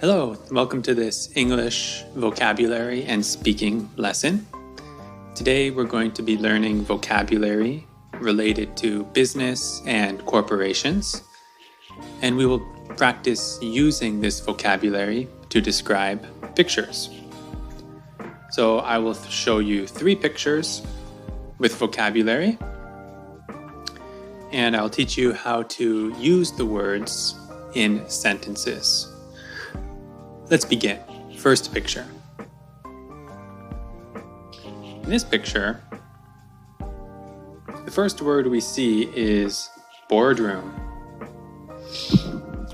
Hello, welcome to this English vocabulary and speaking lesson. Today we're going to be learning vocabulary related to business and corporations, and we will practice using this vocabulary to describe pictures. So I will show you 3 pictures with vocabulary, and I'll teach you how to use the words in sentences. Let's begin. First picture. In this picture, the first word we see is boardroom.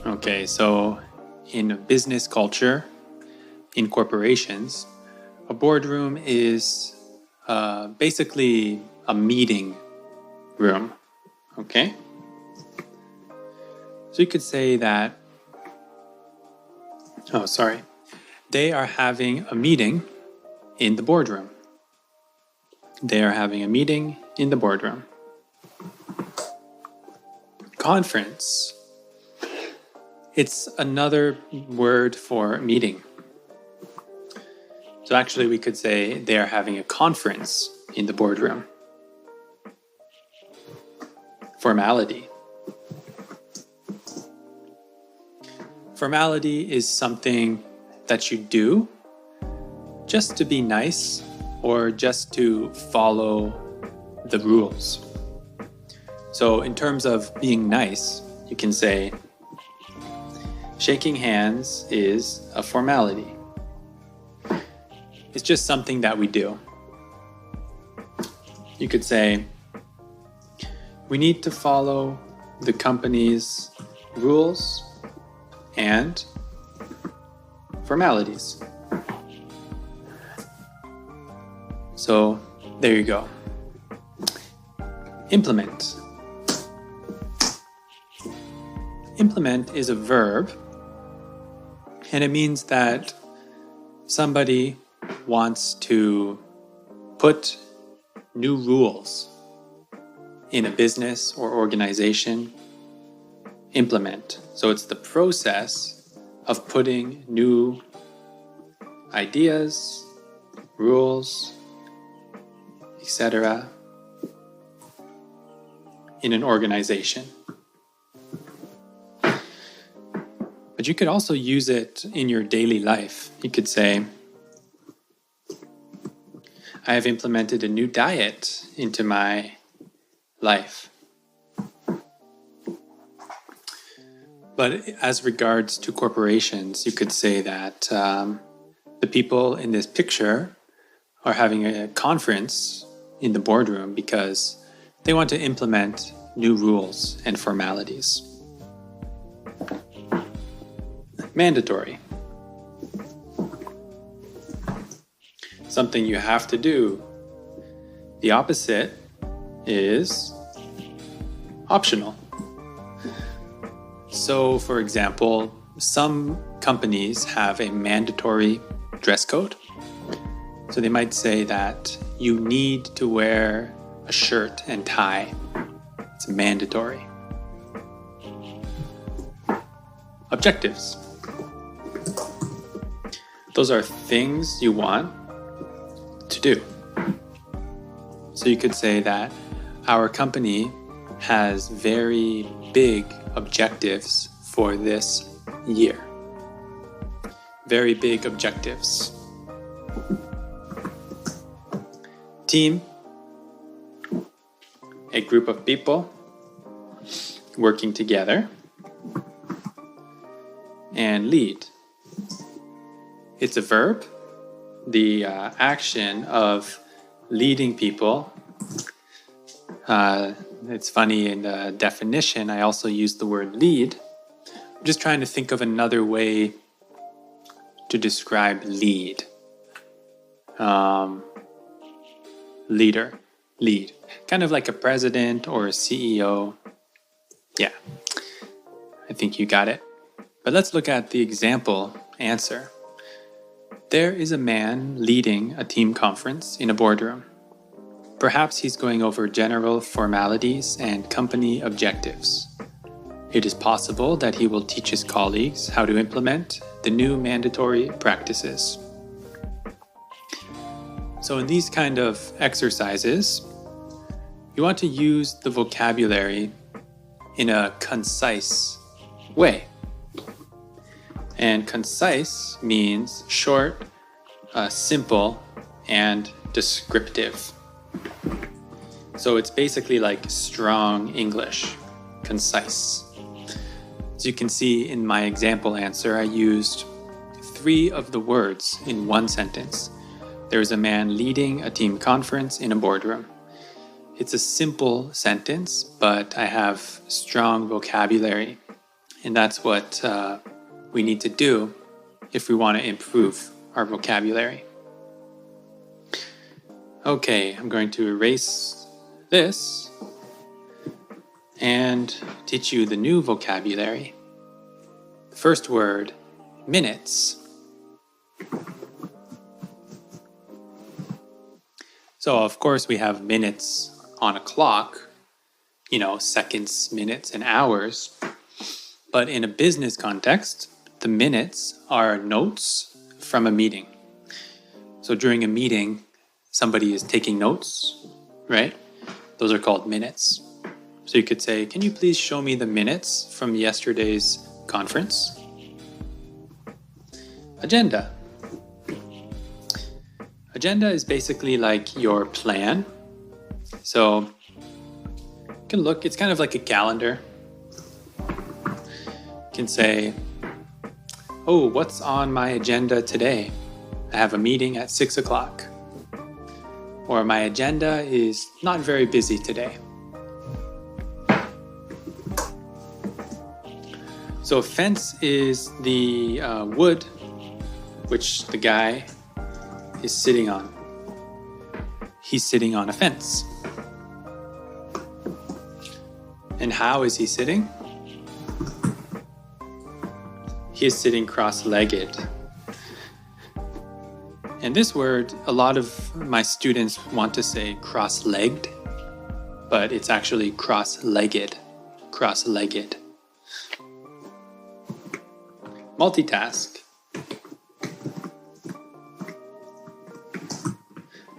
Okay, so in business culture, in corporations, a boardroom is basically a meeting room. Okay? So you could say that they are having a meeting in the boardroom. They are having a meeting in the boardroom. Conference. It's another word for meeting. So actually we could say they are having a conference in the boardroom. Formality. Formality is something that you do just to be nice or just to follow the rules. So in terms of being nice, you can say shaking hands is a formality. It's just something that we do. You could say we need to follow the company's rules and formalities. So there you go. Implement. Implement is a verb, and it means that somebody wants to put new rules in a business or organization. Implement. So it's the process of putting new ideas, rules, etc. in an organization. But you could also use it in your daily life. You could say, I have implemented a new diet into my life. But as regards to corporations, you could say that the people in this picture are having a conference in the boardroom because they want to implement new rules and formalities. Mandatory. Something you have to do. The opposite is optional. So, for example, some companies have a mandatory dress code. So they might say that you need to wear a shirt and tie. It's mandatory. Objectives. Those are things you want to do. So you could say that our company has very big objectives for this year. Very big objectives. Team. A group of people working together. And lead. It's a verb. The action of leading people. It's funny, in the definition, I also use the word lead. I'm just trying to think of another way to describe lead. Leader, lead. Kind of like a president or a CEO. Yeah, I think you got it. But let's look at the example answer. There is a man leading a team conference in a boardroom. Perhaps he's going over general formalities and company objectives. It is possible that he will teach his colleagues how to implement the new mandatory practices. So in these kind of exercises, you want to use the vocabulary in a concise way. And concise means short, simple, and descriptive. So it's basically like strong English, concise. As you can see in my example answer, I used 3 of the words in one sentence. There is a man leading a team conference in a boardroom. It's a simple sentence, but I have strong vocabulary. And that's what we need to do if we want to improve our vocabulary. Okay, I'm going to erase this and teach you the new vocabulary. The first word, minutes. So of course we have minutes on a clock, seconds, minutes, and hours. But in a business context, the minutes are notes from a meeting. So during a meeting, somebody is taking notes, right? Those are called minutes. So you could say, can you please show me the minutes from yesterday's conference? Agenda. Agenda is basically like your plan. So you can look, it's kind of like a calendar. You can say, oh, what's on my agenda today? I have a meeting at 6 o'clock. Or my agenda is not very busy today. So a fence is the wood which the guy is sitting on. He's sitting on a fence. And how is he sitting? He is sitting cross-legged. And this word, a lot of my students want to say cross-legged, but it's actually cross-legged. Cross-legged. Multitask.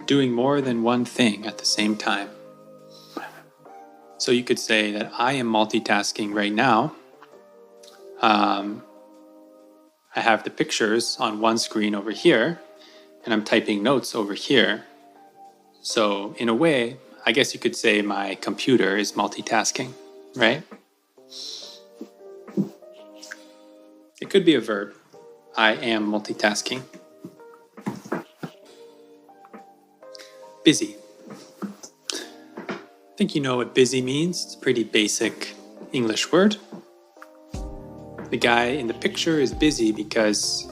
Doing more than one thing at the same time. So you could say that I am multitasking right now. I have the pictures on one screen over here, and I'm typing notes over here. So in a way, I guess you could say my computer is multitasking, right? It could be a verb. I am multitasking. Busy. I think you know what busy means. It's a pretty basic English word. The guy in the picture is busy because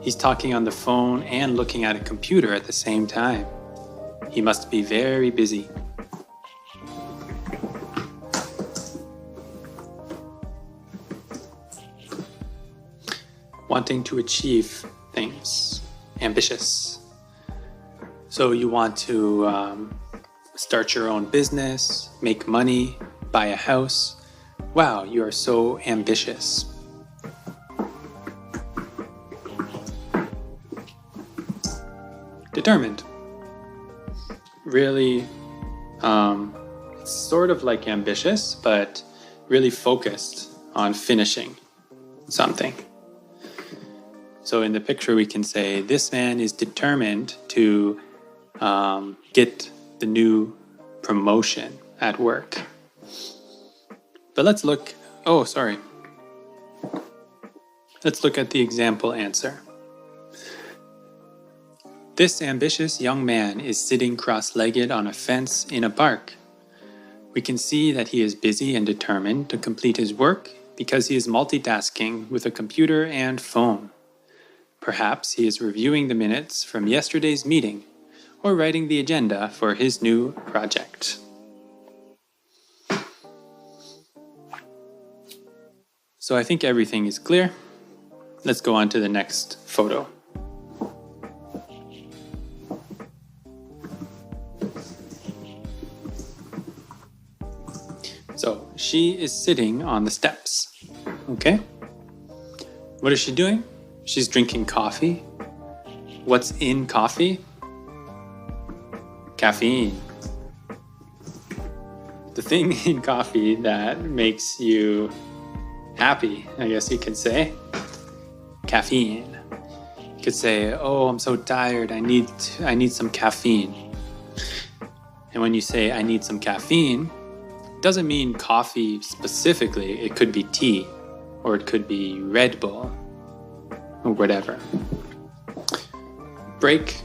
he's talking on the phone and looking at a computer at the same time. He must be very busy. Wanting to achieve things. Ambitious. So you want to start your own business, make money, buy a house. Wow, you are so ambitious. Determined. Really, it's sort of like ambitious, but really focused on finishing something. So in the picture we can say, this man is determined to get the new promotion at work. But let's look, let's look at the example answer. This ambitious young man is sitting cross-legged on a fence in a park. We can see that he is busy and determined to complete his work because he is multitasking with a computer and phone. Perhaps he is reviewing the minutes from yesterday's meeting or writing the agenda for his new project. So I think everything is clear. Let's go on to the next photo. So she is sitting on the steps. Okay? What is she doing? She's drinking coffee. What's in coffee? Caffeine. The thing in coffee that makes you happy, I guess you could say. Caffeine. You could say, oh, I'm so tired, I need some caffeine. And when you say I need some caffeine, it doesn't mean coffee specifically. It could be tea, or it could be Red Bull, or whatever. Break.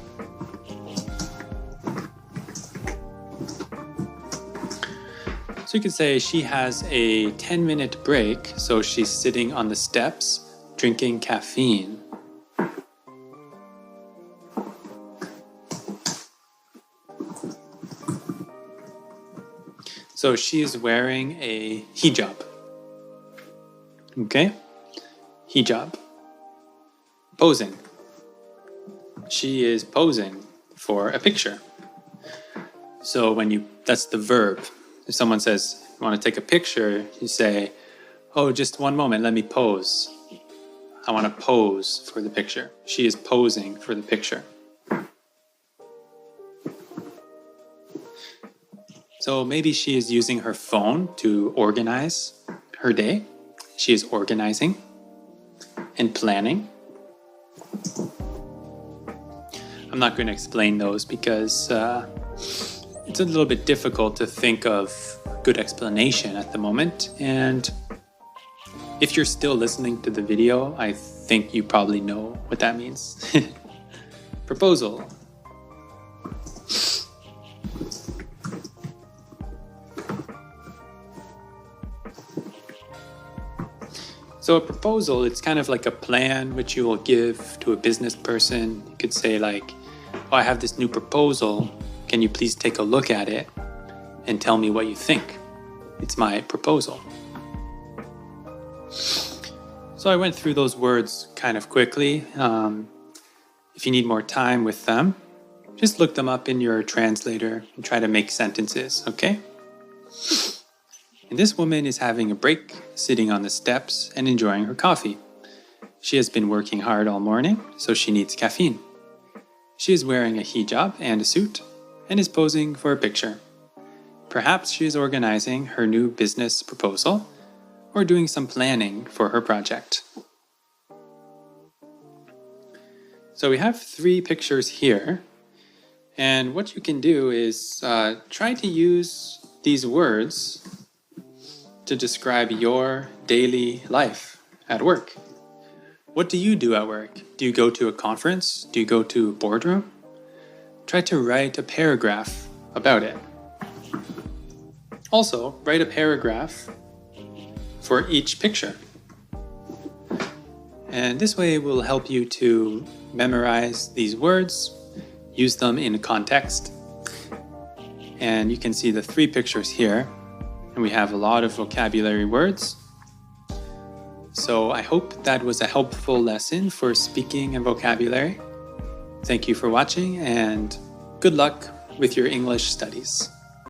So you could say she has a 10-minute break, so she's sitting on the steps drinking caffeine. So she is wearing a hijab. Okay? Hijab. Posing. She is posing for a picture. So that's the verb. If someone says, you want to take a picture, you say, oh, just one moment, let me pose. I want to pose for the picture. She is posing for the picture. So maybe she is using her phone to organize her day. She is organizing and planning. I'm not going to explain those because it's a little bit difficult to think of good explanation at the moment. And if you're still listening to the video, I think you probably know what that means. Proposal. So a proposal, it's kind of like a plan which you will give to a business person. You could say like, oh, I have this new proposal. Can you please take a look at it and tell me what you think? It's my proposal. So I went through those words kind of quickly. If you need more time with them, just look them up in your translator and try to make sentences, okay? And this woman is having a break, sitting on the steps and enjoying her coffee. She has been working hard all morning, so she needs caffeine. She is wearing a hijab and a suit and is posing for a picture. Perhaps she is organizing her new business proposal or doing some planning for her project. So we have 3 pictures here, and what you can do is try to use these words to describe your daily life at work. What do you do at work? Do you go to a conference? Do you go to a boardroom? Try to write a paragraph about it. Also, write a paragraph for each picture. And this way will help you to memorize these words, use them in context. And you can see the 3 pictures here. And we have a lot of vocabulary words. So I hope that was a helpful lesson for speaking and vocabulary. Thank you for watching and good luck with your English studies.